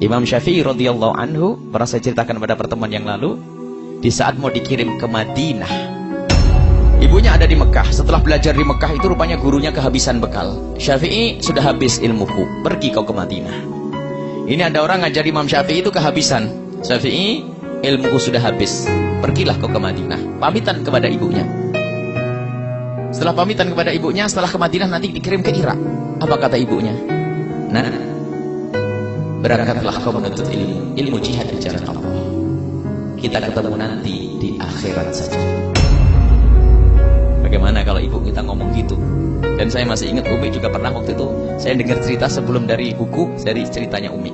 Imam Syafi'i radhiyallahu anhu, pernah saya ceritakan pada pertemuan yang lalu, di saat mau dikirim ke Madinah, ibunya ada di Mekah. Setelah belajar di Mekah itu rupanya gurunya kehabisan bekal. Syafi'i, sudah habis ilmuku, pergi kau ke Madinah. Ini ada orang ngajar Imam Syafi'i itu kehabisan. Syafi'i, ilmuku sudah habis, pergilah kau ke Madinah. Pamitan kepada ibunya. Setelah pamitan kepada ibunya, setelah ke Madinah nanti dikirim ke Irak. Apa kata ibunya? Nah, berangkatlah kau menuntut ilmu jihad di jalan Allah. Kita ketemu nanti di akhirat saja. Bagaimana kalau ibu kita ngomong gitu? Dan saya masih ingat Umi juga pernah waktu itu saya dengar cerita sebelum dari buku, dari ceritanya Umi.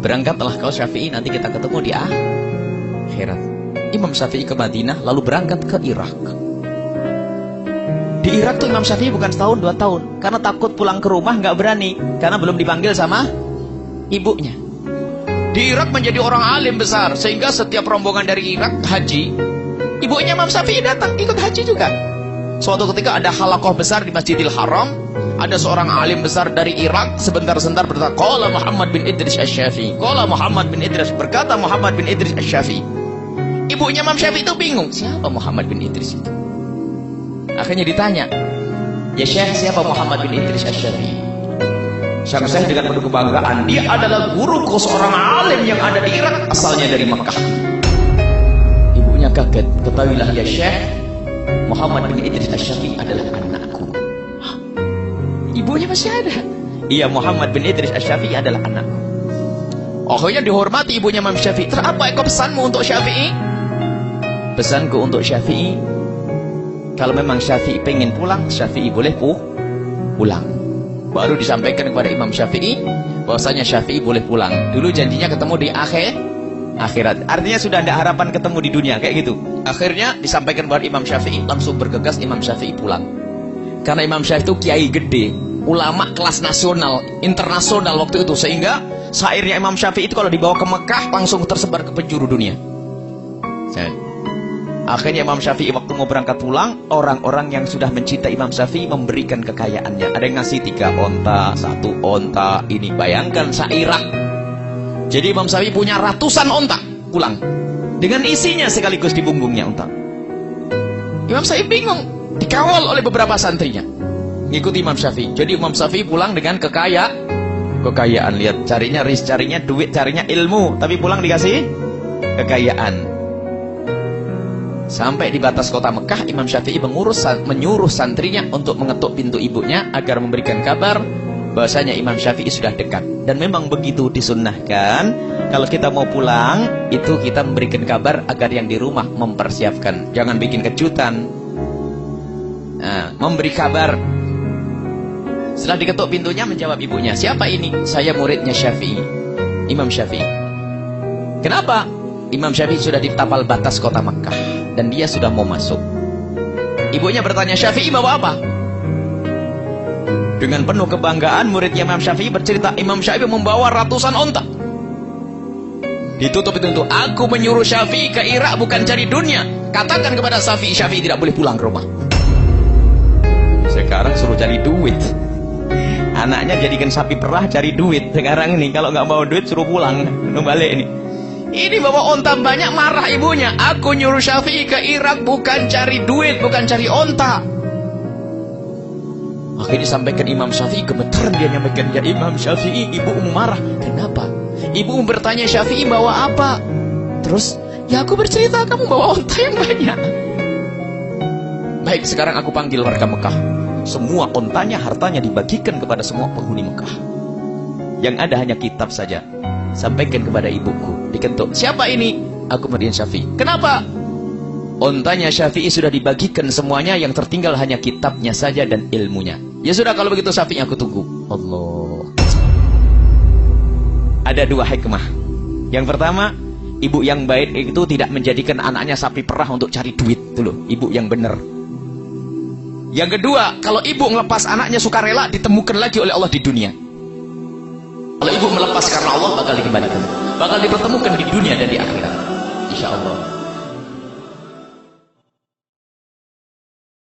Berangkatlah kau Syafi'i, nanti kita ketemu di akhirat. Imam Syafi'i ke Madinah lalu berangkat ke Irak. Di Irak tuh Imam Syafi'i bukan setahun 2 tahun, karena takut pulang ke rumah nggak berani, karena belum dipanggil sama ibunya. Di Irak menjadi orang alim besar, sehingga setiap rombongan dari Irak haji, ibunya Imam Syafi'i datang ikut haji juga. Suatu ketika ada halaqah besar di Masjidil Haram, ada seorang alim besar dari Irak sebentar-sebentar berkata, qala Muhammad bin Idris Asy-Syafi'i, qala Muhammad bin Idris, berkata Muhammad bin Idris Asy-Syafi'i. Ibunya Imam Syafi'i itu bingung, siapa Muhammad bin Idris itu? Akhirnya ditanya, ya Syekh, siapa Muhammad bin Idris Asy-Syafi'i? Sang Syekh dengan penuh kebanggaan, dia adalah guruku, seorang alim yang ada di Irak, asalnya dari Mekah. Ibunya kaget, ketahuilah ya Syekh, Muhammad bin Idris Asy-Syafi'i adalah anakku. Ibunya masih ada. Iya, Muhammad bin Idris Asy-Syafi'i adalah anakku. Akhirnya dihormati ibunya Imam Syafi'i. Apa pesanmu untuk Syafi'i? Pesanku untuk Syafi'i, kalau memang Syafi'i pengen pulang, Syafi'i boleh pulang. Baru disampaikan kepada Imam Syafi'i bahwasanya Syafi'i boleh pulang. Dulu janjinya ketemu di akhirat. Artinya sudah ada harapan ketemu di dunia kayak gitu. Akhirnya disampaikan kepada Imam Syafi'i, langsung bergegas Imam Syafi'i pulang. Karena Imam Syafi'i itu kiai gede, ulama kelas nasional, internasional waktu itu, sehingga syairnya Imam Syafi'i itu kalau dibawa ke Mekah langsung tersebar ke penjuru dunia. Akhirnya Imam Syafi'i waktu mau berangkat pulang, orang-orang yang sudah mencintai Imam Syafi'i memberikan kekayaannya. Ada yang ngasih 3 onta, 1 onta. Ini bayangkan se-Irak. Jadi Imam Syafi'i punya ratusan onta pulang, dengan isinya sekaligus di punggungnya onta. Imam Syafi'i bingung, dikawal oleh beberapa santrinya, ngikuti Imam Syafi'i. Jadi Imam Syafi'i pulang dengan kekayaan. Lihat, carinya duit, carinya ilmu, tapi pulang dikasih kekayaan. Sampai di batas kota Mekah, Imam Syafi'i menyuruh santrinya untuk mengetuk pintu ibunya agar memberikan kabar bahwasanya Imam Syafi'i sudah dekat. Dan memang begitu disunnahkan, kalau kita mau pulang itu kita memberikan kabar agar yang di rumah mempersiapkan, jangan bikin kejutan. Nah, memberi kabar. Setelah diketuk pintunya, menjawab ibunya, siapa ini? Saya muridnya Syafi'i, Imam Syafi'i. Kenapa? Imam Syafi'i sudah di tapal batas kota Makkah dan dia sudah mau masuk. Ibunya bertanya, Syafi'i bawa apa? Dengan penuh kebanggaan muridnya Imam Syafi'i bercerita, Imam Syafi'i membawa ratusan onta. Ditutup itu, aku menyuruh Syafi'i ke Irak bukan cari dunia. Katakan kepada Syafi'i, Syafi'i tidak boleh pulang ke rumah. Sekarang suruh cari duit. Anaknya jadikan sapi perah cari duit. Sekarang ini kalau nggak mau duit suruh pulang, balik ini. Ini bawa onta banyak, marah ibunya. Aku nyuruh Syafi'i ke Irak bukan cari duit, bukan cari onta. Akhirnya disampaikan Imam Syafi'i, gemetaran dia nyampaikan, ya Imam Syafi'i, ibumu marah. Kenapa? Ibumu bertanya Syafi'i bawa apa? Terus, ya aku bercerita kamu bawa onta yang banyak. Baik, sekarang aku panggil warga Mekah. Semua ontanya, hartanya dibagikan kepada semua penghuni Mekah. Yang ada hanya kitab saja. Sampaikan kepada ibuku, diketuk, siapa ini? Aku murid Syafi'i. Kenapa? Ontanya Syafi'i sudah dibagikan semuanya, yang tertinggal hanya kitabnya saja dan ilmunya. Ya sudah, kalau begitu Syafi'i aku tunggu. Allah. Ada 2 hikmah. Yang pertama, ibu yang baik itu tidak menjadikan anaknya sapi perah untuk cari duit. Itu loh, ibu yang benar. Yang kedua, kalau ibu melepas anaknya sukarela, ditemukan lagi oleh Allah di dunia. Kalau ibu melepas karena Allah, bakal dikembalikan, bakal dipertemukan di dunia dan di akhirat, insya Allah.